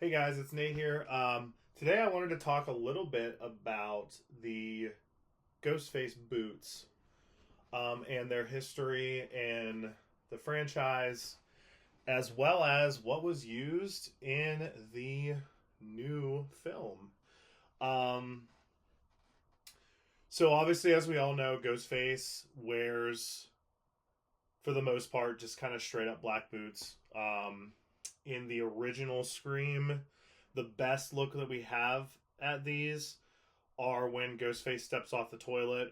Hey guys, it's Nate here. Today I wanted to talk a little bit about the Ghostface Boots and their history and the franchise, as well as what was used in the new film. Um, so, obviously, as we all know, Ghostface wears, for the most part, just kind of straight up black boots. In the original Scream, the best look that we have at these are when Ghostface steps off the toilet.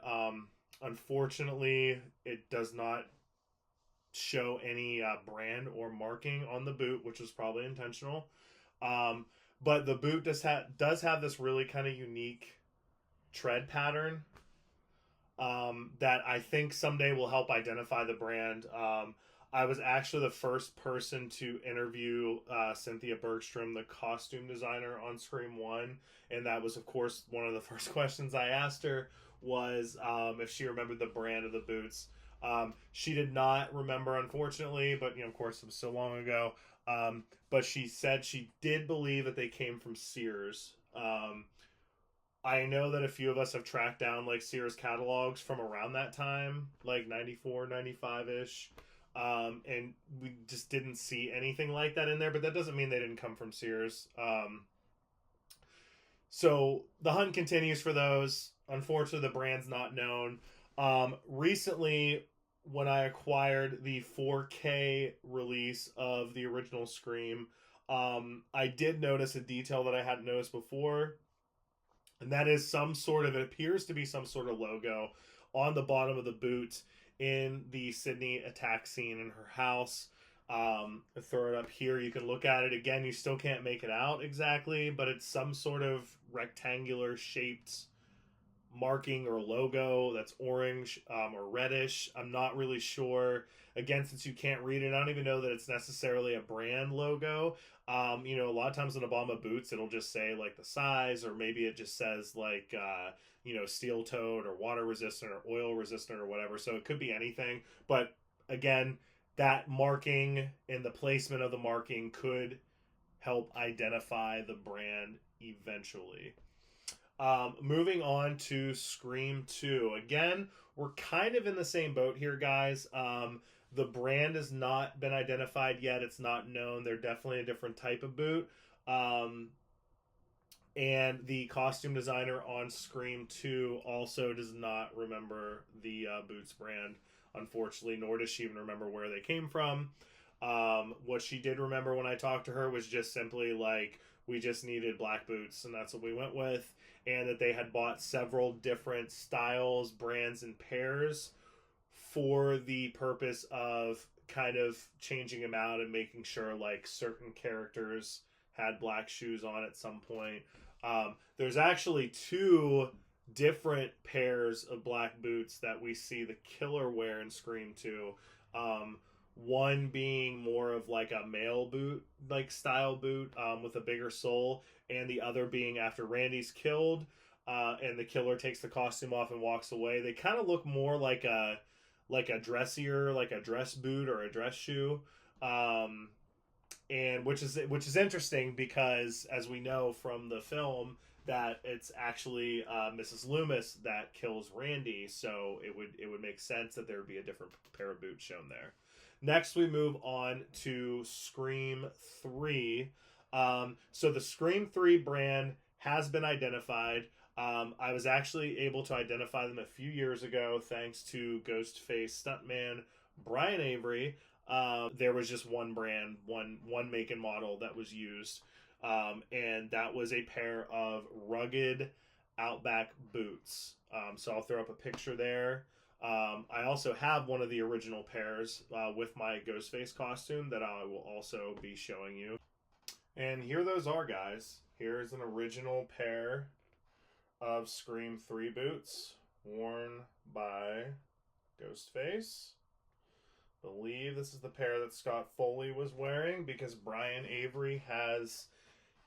Unfortunately, it does not show any brand or marking on the boot, which was probably intentional. Um, but the boot does have this really kind of unique tread pattern that I think someday will help identify the brand. I was actually the first person to interview Cynthia Bergstrom, the costume designer on Scream 1. And that was, of course, one of the first questions I asked her was if she remembered the brand of the boots. She did not remember, unfortunately, but, of course, it was so long ago. But she said she did believe that they came from Sears. I know that a few of us have tracked down like Sears catalogs from around that time, like 94, 95 ish. And we just didn't see anything like that in there, but that doesn't mean they didn't come from Sears. So the hunt continues for those. Unfortunately, the brand's not known. Recently, when I acquired the 4K release of the original Scream, I did notice a detail that I hadn't noticed before, and that is it appears to be some sort of logo on the bottom of the boot in the Sydney attack scene in her house. I throw it up here. You can look at it again. You still can't make it out exactly, but it's some sort of rectangular shaped marking or logo that's orange or reddish. I'm not really sure. Again, since you can't read it, I don't even know that it's necessarily a brand logo. A lot of times on Obama boots, it'll just say like the size, or maybe it just says like, steel toed or water resistant or oil resistant or whatever. So it could be anything. But again, that marking and the placement of the marking could help identify the brand eventually. Moving on to Scream 2. Again, we're kind of in the same boat here, guys. The brand has not been identified yet. It's not known. They're definitely a different type of boot. And the costume designer on Scream 2 also does not remember the Boots brand, unfortunately, nor does she even remember where they came from. What she did remember when I talked to her was just simply like, we just needed black boots, and that's what we went with. And that they had bought several different styles, brands, and pairs for the purpose of kind of changing them out and making sure like certain characters had black shoes on at some point. There's actually two different pairs of black boots that we see the killer wear in Scream 2. One being more of like a male boot, like style boot with a bigger sole, and the other being after Randy's killed and the killer takes the costume off and walks away. They kind of look more like a dressier, like a dress boot or a dress shoe. And which is interesting because, as we know from the film, that it's actually Mrs. Loomis that kills Randy, so it would make sense that there would be a different pair of boots shown there. Next, we move on to Scream 3. So the Scream 3 brand has been identified. I was actually able to identify them a few years ago thanks to Ghostface stuntman Brian Avery. There was just one brand, one make and model that was used, and that was a pair of rugged Outback boots. So I'll throw up a picture there. I also have one of the original pairs with my Ghostface costume that I will also be showing you. And here those are, guys. Here's an original pair of Scream 3 boots worn by Ghostface. Believe this is the pair that Scott Foley was wearing because Brian Avery has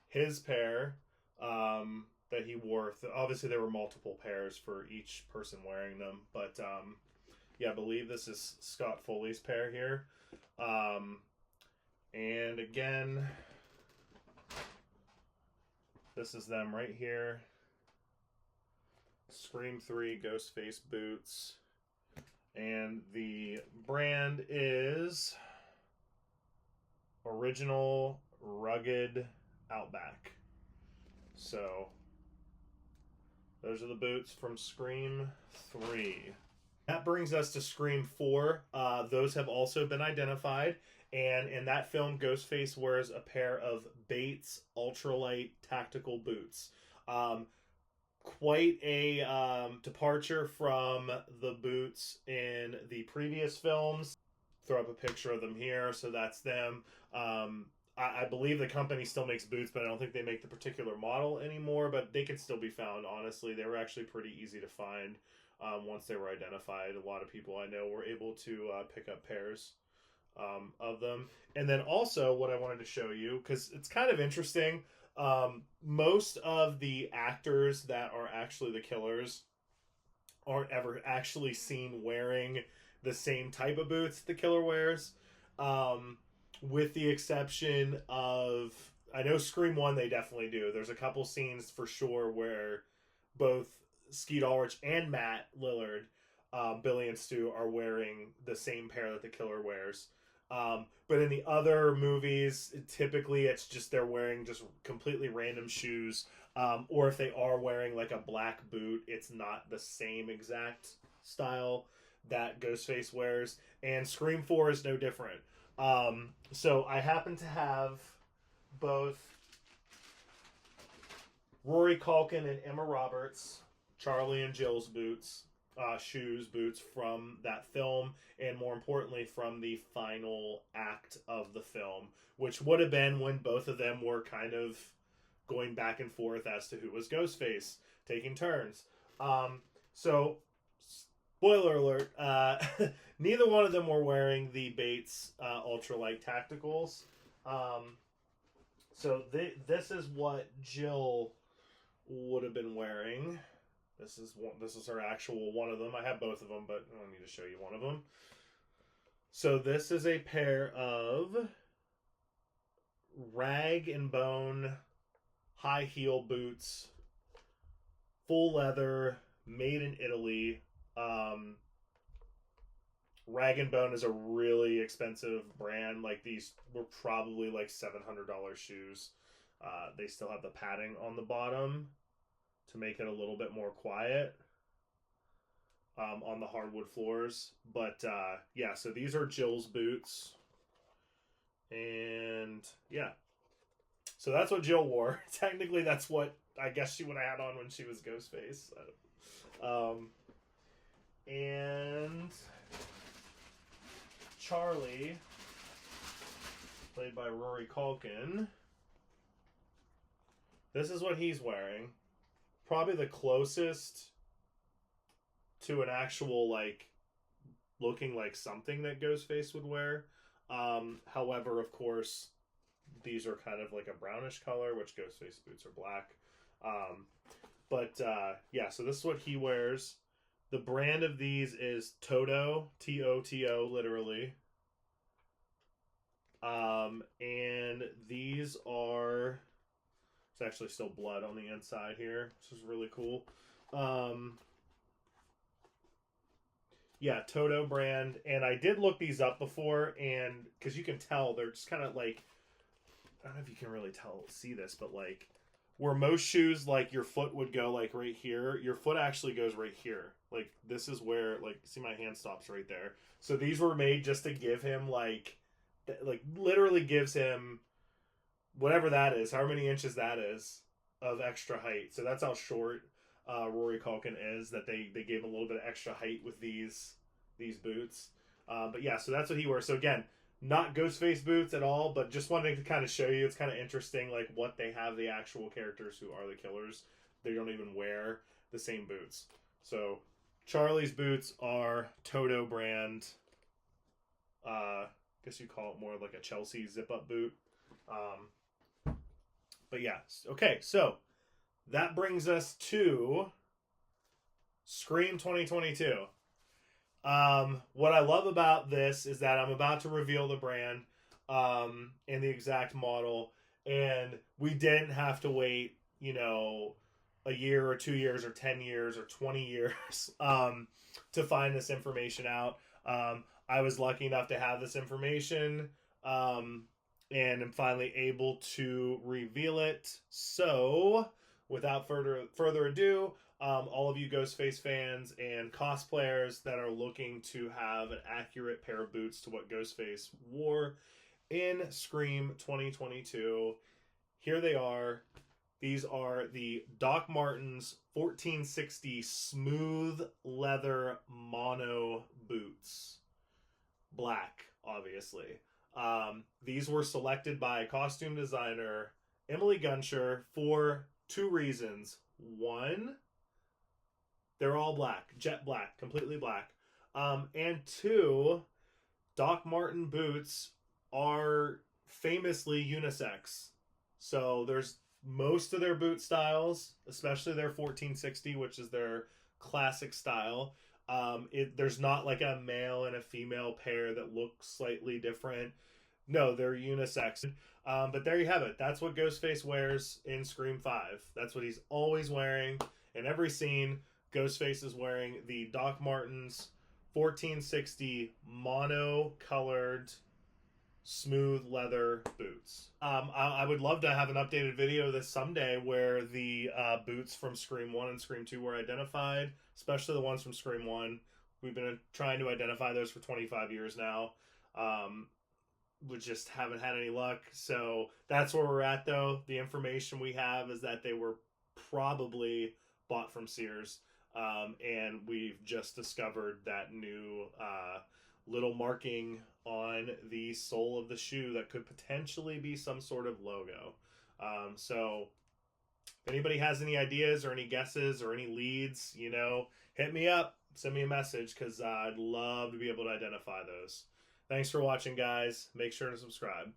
his pair that he wore. Obviously, there were multiple pairs for each person wearing them, but I believe this is Scott Foley's pair here. And again, This is them right here. Scream 3 Ghostface Boots. And the brand is Original Rugged Outback. So, those are the boots from Scream 3. That brings us to Scream 4. Those have also been identified. And in that film, Ghostface wears a pair of Bates ultralight tactical boots. Quite a departure from the boots in the previous films. Throw up a picture of them here, so that's them. I believe the company still makes boots, but I don't think they make the particular model anymore, but they can still be found, honestly. They were actually pretty easy to find once they were identified. A lot of people I know were able to pick up pairs of them. And then also what I wanted to show you, because it's kind of interesting, most of the actors that are actually the killers aren't ever actually seen wearing the same type of boots the killer wears, with the exception of, I know Scream 1 they definitely do. There's a couple scenes for sure where both Skeet Ulrich and Matt Lillard, Billy and Stu, are wearing the same pair that the killer wears. But in the other movies, typically it's just they're wearing just completely random shoes. Or if they are wearing like a black boot, it's not the same exact style that Ghostface wears. And Scream 4 is no different. So I happen to have both Rory Culkin and Emma Roberts, Charlie and Jill's boots. Boots from that film, and more importantly from the final act of the film, which would have been when both of them were kind of going back and forth as to who was Ghostface, taking turns. So, spoiler alert, neither one of them were wearing the Bates ultralight tacticals. So this is what Jill would have been wearing. This is her actual one of them. I have both of them, but I don't need to show you one of them. So this is a pair of rag and bone high heel boots, full leather, made in Italy. Rag and Bone is a really expensive brand. Like, these were probably like $700 shoes. They still have the padding on the bottom to make it a little bit more quiet on the hardwood floors. But yeah, so these are Jill's boots. And yeah, so that's what Jill wore. Technically, that's what I guess she would have had on when she was Ghostface. And Charlie, played by Rory Culkin, this is what he's wearing. Probably the closest to an actual, like, looking like something that Ghostface would wear. However, of course, these are kind of like a brownish color, which Ghostface boots are black. Yeah, so this is what he wears. The brand of these is Toto, Toto, literally. And these are, it's actually still blood on the inside here, which is really cool. Yeah, Toto brand. And I did look these up before, and because you can tell they're just kind of like, I don't know if you can really see this, but like where most shoes, like your foot would go like right here, your foot actually goes right here. Like, this is where, like, see, my hand stops right there. So these were made just to give him like literally gives him whatever that is, however many inches that is of extra height. So that's how short Rory Culkin is, that they gave a little bit of extra height with these boots. But yeah, so that's what he wears. So again, not Ghostface boots at all, but just wanted to kind of show you, it's kind of interesting, like, what they have the actual characters who are the killers. They don't even wear the same boots. So Charlie's boots are Toto brand. Guess you call it more like a Chelsea zip-up boot. But yeah, okay, so that brings us to Scream 2022. What I love about this is that I'm about to reveal the brand and the exact model, and we didn't have to wait you know, a year or 2 years or 10 years or 20 years to find this information out. I was lucky enough to have this information, and am finally able to reveal it. So, without further ado, all of you Ghostface fans and cosplayers that are looking to have an accurate pair of boots to what Ghostface wore in Scream 2022, here they are. These are the Doc Martens 1460 smooth leather mono boots. Black, obviously. These were selected by costume designer Emily Gunsher for two reasons. One, they're all black, jet black, completely black. And two, Doc Marten boots are famously unisex. So there's most of their boot styles, especially their 1460, which is their classic style. There's not like a male and a female pair that look slightly different. No, they're unisex. But there you have it. That's what Ghostface wears in Scream 5. That's what he's always wearing in every scene. Ghostface is wearing the Doc Martens 1460 mono colored smooth leather boots. I would love to have an updated video of this someday where the boots from Scream 1 and Scream 2 were identified, especially the ones from Scream 1. We've been trying to identify those for 25 years now. We just haven't had any luck. So that's where we're at, though. The information we have is that they were probably bought from Sears. And we've just discovered that new little marking on the sole of the shoe that could potentially be some sort of logo. So if anybody has any ideas or any guesses or any leads, hit me up, send me a message, because I'd love to be able to identify those. Thanks for watching, guys. Make sure to subscribe.